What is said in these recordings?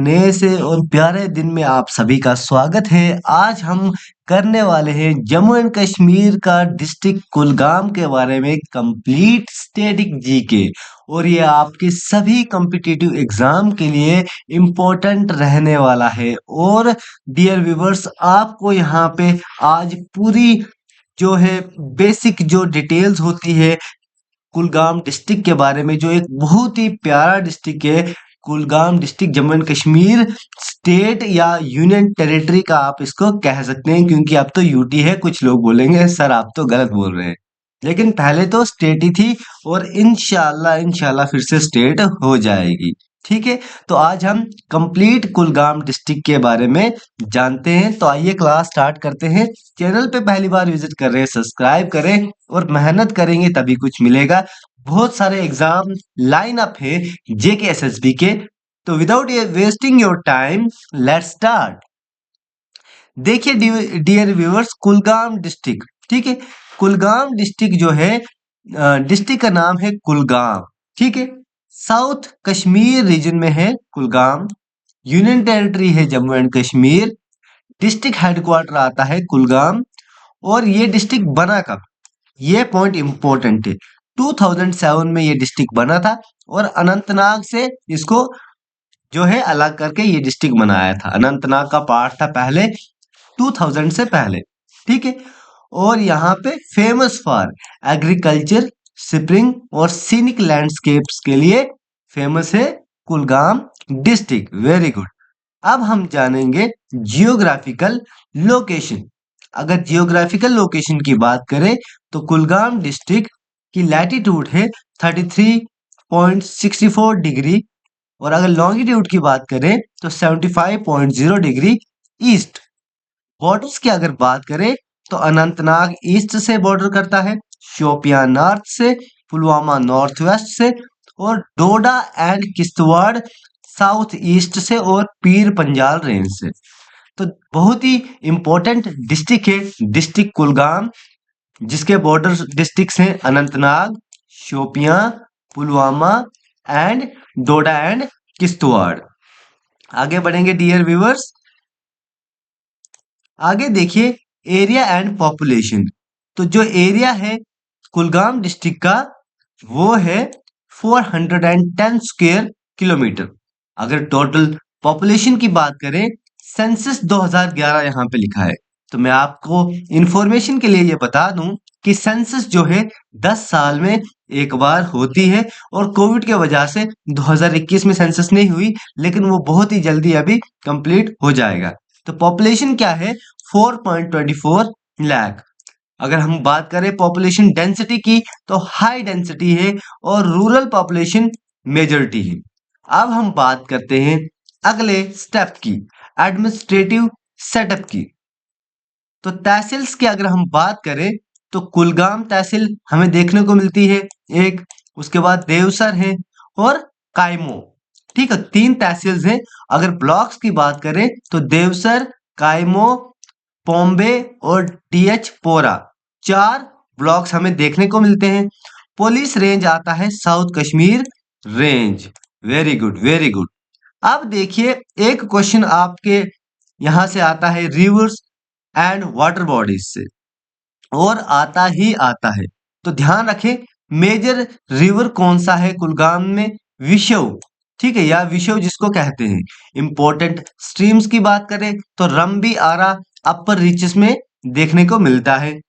नए से और प्यारे दिन में आप सभी का स्वागत है। आज हम करने वाले हैं जम्मू एंड कश्मीर का डिस्ट्रिक्ट कुलगाम के बारे में कंप्लीट स्टैटिक जीके। और ये आपके सभी कॉम्पिटिटिव एग्जाम के लिए इम्पोर्टेंट रहने वाला है। और डियर व्यूवर्स, आपको यहाँ पे आज पूरी जो है बेसिक जो डिटेल्स होती है कुलगाम डिस्ट्रिक्ट के बारे में, जो एक बहुत ही प्यारा डिस्ट्रिक्ट है। Kulgam district Jammu and Kashmir state या यूनियन टेरिटरी का आप इसको कह सकते हैं, क्योंकि अब तो यूटी है। कुछ लोग बोलेंगे सर आप तो गलत बोल रहे हैं, लेकिन पहले तो स्टेट ही थी और इंशाल्लाह इंशाल्लाह फिर से स्टेट हो जाएगी। ठीक है, तो आज हम कंप्लीट कुलगाम डिस्ट्रिक्ट के बारे में जानते हैं। तो आइए क्लास स्टार्ट करते हैं। चैनल पे पहली बार विजिट कर रहे हैं, सब्सक्राइब करें और मेहनत करेंगे तभी कुछ मिलेगा। बहुत सारे एग्जाम लाइन अप है जेके एसएसबी के। तो without wasting your time, let's start. देखिए डियर व्यूअर्स, कुलगाम डिस्ट्रिक्ट, ठीक है, कुलगाम डिस्ट्रिक्ट जो है, डिस्ट्रिक्ट का नाम है कुलगाम। ठीक है, साउथ कश्मीर रीजन में है कुलगाम। यूनियन टेरिटरी है Jammu and Kashmir. District headquarter आता है कुलगाम। और ये डिस्ट्रिक्ट बना कब, ये पॉइंट इंपॉर्टेंट है। 2007 में ये डिस्ट्रिक्ट बना था और अनंतनाग से इसको जो है अलग करके ये डिस्ट्रिक्ट बनाया था। अनंतनाग का पार्ट था पहले, 2000 से पहले। ठीक है, और यहाँ पे फेमस फॉर एग्रीकल्चर, स्प्रिंग और सीनिक लैंडस्केप्स के लिए फेमस है कुलगाम डिस्ट्रिक्ट। Very good. अब हम जानेंगे जियोग्राफिकल लोकेशन। अगर जियोग्राफिकल लोकेशन की बात करें तो कुलगाम डिस्ट्रिक्ट की लैटिट्यूड है 33.64 डिग्री। और अगर लॉन्गिट्यूड की बात करें तो 75.0 डिग्री ईस्ट। बॉर्डर्स की अगर बात करें तो अनंतनाग ईस्ट से बॉर्डर करता है, शोपियां नॉर्थ से, पुलवामा नॉर्थ वेस्ट से, और डोडा एंड किश्तवाड़ साउथ ईस्ट से, और पीर पंजाल रेंज से। तो बहुत ही इंपॉर्टेंट डिस्ट्रिक्ट है डिस्ट्रिक्ट कुलगाम, जिसके बॉर्डर डिस्ट्रिक्ट्स हैं Anantnag, Shopian, Pulwama and Doda and Kishtwar. आगे बढ़ेंगे डियर व्यूअर्स। आगे देखिए एरिया एंड पॉपुलेशन। तो जो एरिया है कुलगाम डिस्ट्रिक्ट का वो है 410 स्क्वायर किलोमीटर। अगर टोटल पॉपुलेशन की बात करें, सेंसस 2011 यहाँ पे लिखा है। तो मैं आपको इंफॉर्मेशन के लिए ये बता दूं कि सेंसस जो है 10 साल में एक बार होती है। और कोविड के वजह से 2021 में सेंसस नहीं हुई, लेकिन वो बहुत ही जल्दी अभी कंप्लीट हो जाएगा। तो पॉपुलेशन क्या है, 4.24 लाख। अगर हम बात करें पॉपुलेशन डेंसिटी की तो हाई डेंसिटी है और रूरल पॉपुलेशन मेजॉरिटी है। अब हम बात करते हैं अगले स्टेप की, एडमिनिस्ट्रेटिव सेटअप की। तो तहसील्स की अगर हम बात करें तो कुलगाम तहसील हमें देखने को मिलती है एक, उसके बाद देवसर है और कायमो। ठीक है, 3 तहसील्स हैं। अगर ब्लॉक्स की बात करें तो देवसर, कायमो, पॉम्बे और डीएच पोरा, 4 ब्लॉक्स हमें देखने को मिलते हैं। पुलिस रेंज आता है south Kashmir range. Very good very good. अब देखिए एक क्वेश्चन आपके यहां से आता है रिवर्स एंड वाटर बॉडीज से, और आता ही आता है। तो ध्यान रखें, मेजर रिवर कौन सा है कुलगाम में, विशव। ठीक है, या विशव जिसको कहते हैं। इंपॉर्टेंट स्ट्रीम्स की बात करें तो रंबी आरा अपर रीचेस में देखने को मिलता है।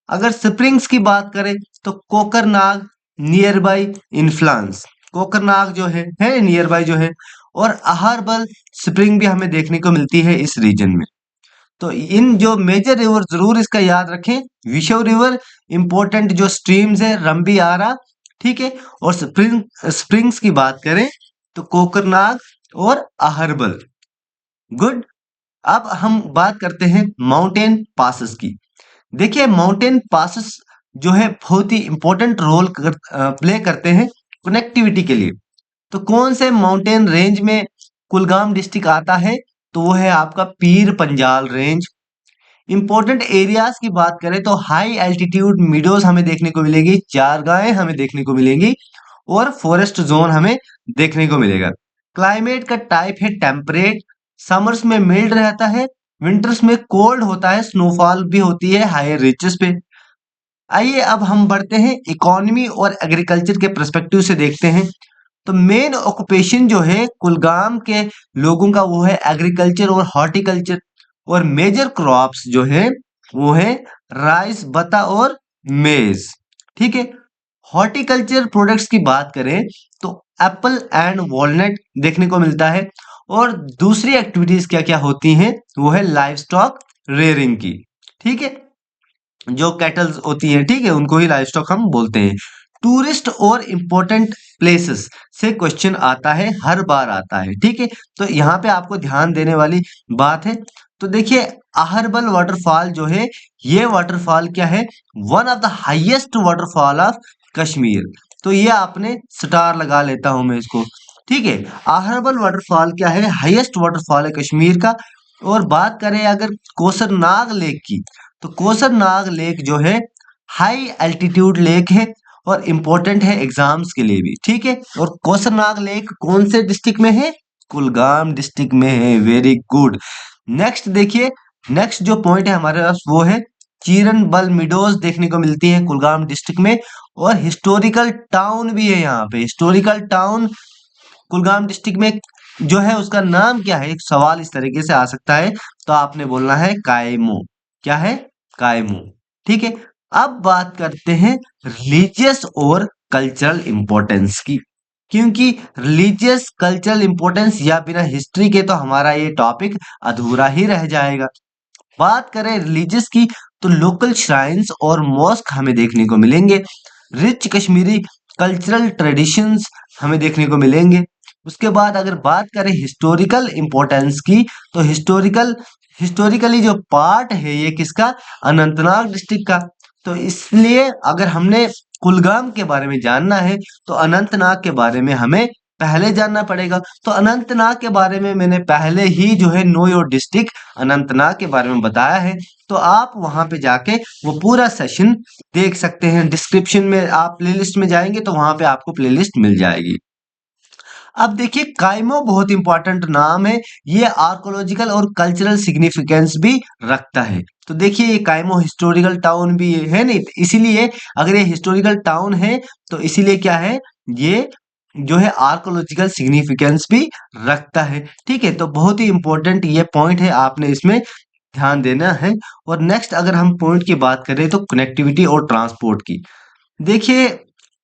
अगर स्प्रिंग्स की बात करें तो Kokernag near by influence, Kokernag जो है नियर बाई जो है। और अहरबल स्प्रिंग भी हमें देखने को मिलती है इस रीजन में। तो इन जो मेजर रिवर जरूर इसका याद रखें, विशव रिवर, इंपॉर्टेंट जो स्ट्रीम्स है रंबी आरा, ठीक है। और स्प्रिंग्स की बात करें तो कोकरनाग और अहरबल। गुड। अब हम बात करते हैं माउंटेन पासेस की। देखिए माउंटेन पासेस जो है बहुत ही इंपॉर्टेंट रोल प्ले करते हैं कनेक्टिविटी के लिए। तो कौन से माउंटेन रेंज में कुलगाम डिस्ट्रिक्ट आता है, तो वो है आपका Pir Panjal range. Important areas की बात करें तो हाई एल्टीट्यूड मीडोज हमें देखने को मिलेगी, चारगाहें हमें देखने को मिलेंगी, और फॉरेस्ट जोन हमें देखने को मिलेगा। क्लाइमेट का टाइप है टेम्परेट, समर्स में मिल्ड रहता है, विंटर्स में कोल्ड होता है, स्नोफॉल भी होती है हायर रीचेस पे। आइए अब हम बढ़ते हैं इकोनॉमी और एग्रीकल्चर के पर्सपेक्टिव से देखते हैं। तो मेन ऑक्यूपेशन जो है कुलगाम के लोगों का वो है एग्रीकल्चर और हॉर्टिकल्चर, और मेजर क्रॉप्स जो है वो है राइस, बता और मेज। ठीक है। हॉर्टिकल्चर प्रोडक्ट्स की बात करें तो एप्पल एंड वॉलनट देखने को मिलता है, और दूसरी एक्टिविटीज क्या क्या होती हैं वो है लाइव स्टॉक रेयरिंग की। ठीक है। जो कैटल्स होती हैं, ठीक है, उनको ही लाइव स्टॉक हम बोलते हैं। टूरिस्ट और इम्पोर्टेंट प्लेसेस से क्वेश्चन आता है, हर बार आता है। ठीक है। तो यहाँ पे आपको ध्यान देने वाली बात है। तो देखिए अहरबल वाटरफॉल जो है, ये वाटरफॉल क्या है, one of the highest waterfall of Kashmir. तो ये आपने स्टार लगा लेता हूं मैं इसको। ठीक है। अहरबल वाटरफॉल क्या है, हाईएस्ट वाटरफॉल है कश्मीर का। और बात करें अगर कोसरनाग लेक की, तो कोसरनाग लेक जो है हाई एल्टीट्यूड लेक है और इम्पोर्टेंट है एग्जाम्स के लिए भी। ठीक है। और कोसरनाग लेक कौन से डिस्ट्रिक्ट में है, कुलगाम डिस्ट्रिक्ट में है। Very good. नेक्स्ट देखिए, नेक्स्ट जो पॉइंट है हमारे पास वो है चीरन बल मिडोज देखने को मिलती है कुलगाम डिस्ट्रिक्ट में, और हिस्टोरिकल टाउन भी है यहाँ पे। हिस्टोरिकल टाउन कुलगाम डिस्ट्रिक्ट में जो है उसका नाम क्या है, एक सवाल इस तरीके से आ सकता है, तो आपने बोलना है कायमो। क्या है, कायमो। ठीक है। अब बात करते हैं रिलीजियस और कल्चरल इंपॉर्टेंस की, क्योंकि रिलीजियस कल्चरल इंपॉर्टेंस या बिना हिस्ट्री के तो हमारा ये टॉपिक अधूरा ही रह जाएगा। बात करें रिलीजियस की, तो लोकल श्राइन्स और मॉस्क हमें देखने को मिलेंगे। रिच कश्मीरी कल्चरल ट्रेडिशंस हमें देखने को मिलेंगे। उसके बाद अगर बात करें हिस्टोरिकल इंपॉर्टेंस की, तो हिस्टोरिकली जो पार्ट है ये किसका, अनंतनाग डिस्ट्रिक्ट का। तो इसलिए अगर हमने कुलगाम के बारे में जानना है तो अनंतनाग के बारे में हमें पहले जानना पड़ेगा। तो अनंतनाग के बारे में मैंने पहले ही जो है नो योर डिस्ट्रिक्ट अनंतनाग के बारे में बताया है, तो आप वहां पे जाके वो पूरा सेशन देख सकते हैं। डिस्क्रिप्शन में आप प्लेलिस्ट में जाएंगे तो वहां पे आपको प्लेलिस्ट मिल जाएगी। अब देखिए कायमो बहुत इंपॉर्टेंट नाम है, ये आर्कोलॉजिकल और कल्चरल सिग्निफिकेंस भी रखता है। तो देखिए ये कायमो हिस्टोरिकल टाउन भी है नहीं, इसीलिए अगर ये हिस्टोरिकल टाउन है तो इसीलिए क्या है, ये जो है आर्कोलॉजिकल सिग्निफिकेंस भी रखता है। ठीक है। तो बहुत ही इंपॉर्टेंट ये पॉइंट है, आपने इसमें ध्यान देना है। और नेक्स्ट अगर हम पॉइंट की बात करें तो कनेक्टिविटी और ट्रांसपोर्ट की। देखिए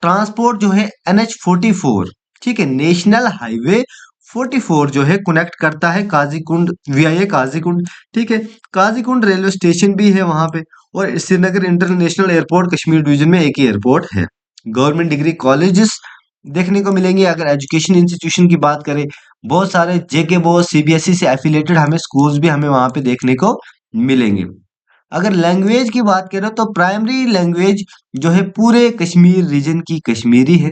ट्रांसपोर्ट जो है NH44, ठीक है, नेशनल हाईवे 44 जो है कनेक्ट करता है काजीकुंड वीआई काजीकुंड। ठीक है। काजीकुंड रेलवे स्टेशन भी है वहां पे, और Srinagar international airport Kashmir division में एक ही एयरपोर्ट है। गवर्नमेंट डिग्री कॉलेजेस देखने को मिलेंगे। अगर एजुकेशन इंस्टीट्यूशन की बात करें, बहुत सारे जेके बोस सीबीएसई से एफिलेटेड हमें स्कूल्स भी हमें वहां पे देखने को मिलेंगे। अगर लैंग्वेज की बात करें तो प्राइमरी लैंग्वेज जो है पूरे कश्मीर रीजन की कश्मीरी है।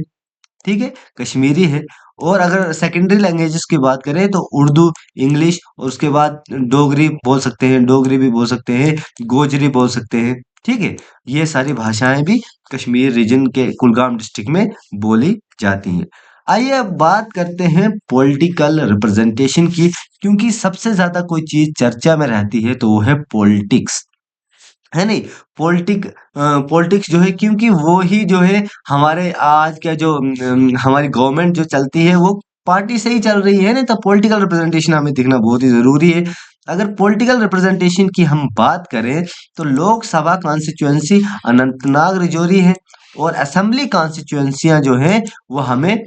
ठीक है, कश्मीरी है। और अगर सेकेंडरी लैंग्वेजेस की बात करें तो उर्दू, इंग्लिश, और उसके बाद डोगरी बोल सकते हैं, डोगरी भी बोल सकते हैं, गोजरी बोल सकते हैं। ठीक है। ये सारी भाषाएं भी कश्मीर रीजन के कुलगाम डिस्ट्रिक्ट में बोली जाती हैं। आइए अब बात करते हैं पॉलिटिकल रिप्रेजेंटेशन की, क्योंकि सबसे ज्यादा कोई चीज चर्चा में रहती है तो वो है पॉलिटिक्स, है नहीं। पॉलिटिक्स जो है, क्योंकि वो ही जो है हमारे आज का जो हमारी गवर्नमेंट जो चलती है वो पार्टी से ही चल रही है ना, तो पॉलिटिकल रिप्रेजेंटेशन हमें दिखना बहुत ही जरूरी है। अगर पॉलिटिकल रिप्रेजेंटेशन की हम बात करें तो लोकसभा कॉन्स्टिट्यूएंसी अनंतनाग रिजौरी है, और असेंबली कॉन्स्टिट्यूएंसियां जो है वो हमें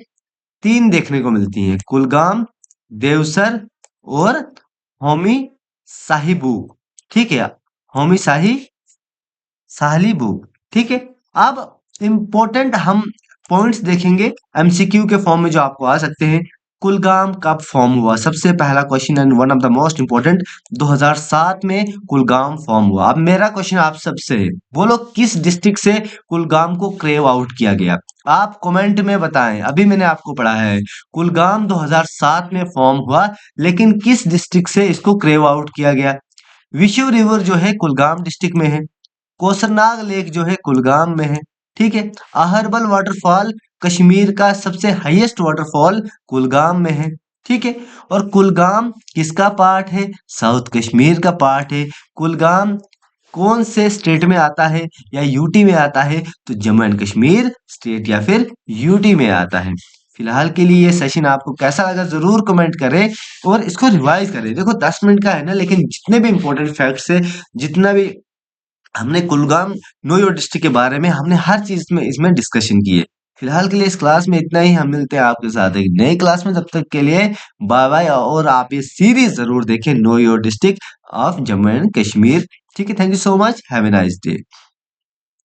तीन देखने को मिलती हैं, कुलगाम, देवसर और होमी साहिबू। ठीक है, होमी शाही साहली बुक। ठीक है। अब इम्पोर्टेंट हम पॉइंट्स देखेंगे एमसीक्यू के फॉर्म में जो आपको आ सकते हैं। कुलगाम कब फॉर्म हुआ, सबसे पहला question and one of the most important. 2007 में कुलगाम फॉर्म हुआ। अब मेरा क्वेश्चन आप सबसे है, बोलो किस डिस्ट्रिक्ट से कुलगाम को क्रेव आउट किया गया। आप कमेंट में बताएं। अभी मैंने आपको पढ़ाया है कुलगाम 2007 में फॉर्म हुआ, लेकिन किस डिस्ट्रिक्ट से इसको क्रेव आउट किया गया। विशु रिवर जो है कुलगाम डिस्ट्रिक्ट में है। कोसरनाग लेक जो है कुलगाम में है। ठीक है। अहरबल वाटरफॉल कश्मीर का सबसे हाईएस्ट वाटरफॉल कुलगाम में है। ठीक है। और कुलगाम किसका पार्ट है? साउथ कश्मीर का पार्ट है। कुलगाम कौन से स्टेट में आता है या यूटी में आता है? तो जम्मू एंड कश्मीर स्टेट या फिर यूटी में आता है। फिलहाल के लिए ये सेशन आपको कैसा लगा जरूर कमेंट करें और इसको रिवाइज करें। देखो 10 मिनट का है ना, लेकिन जितने भी इंपॉर्टेंट फैक्ट्स है, जितना भी हमने कुलगाम नो योर डिस्ट्रिक्ट के बारे में हमने हर चीज में इसमें डिस्कशन की है। फिलहाल के लिए इस क्लास में इतना ही। हम मिलते हैं आपके साथ एक नई क्लास में, तब तक के लिए बाय बाय। और आप ये सीरीज जरूर देखें, know your district of Jammu and Kashmir. ठीक है, thank you so much, have a nice day.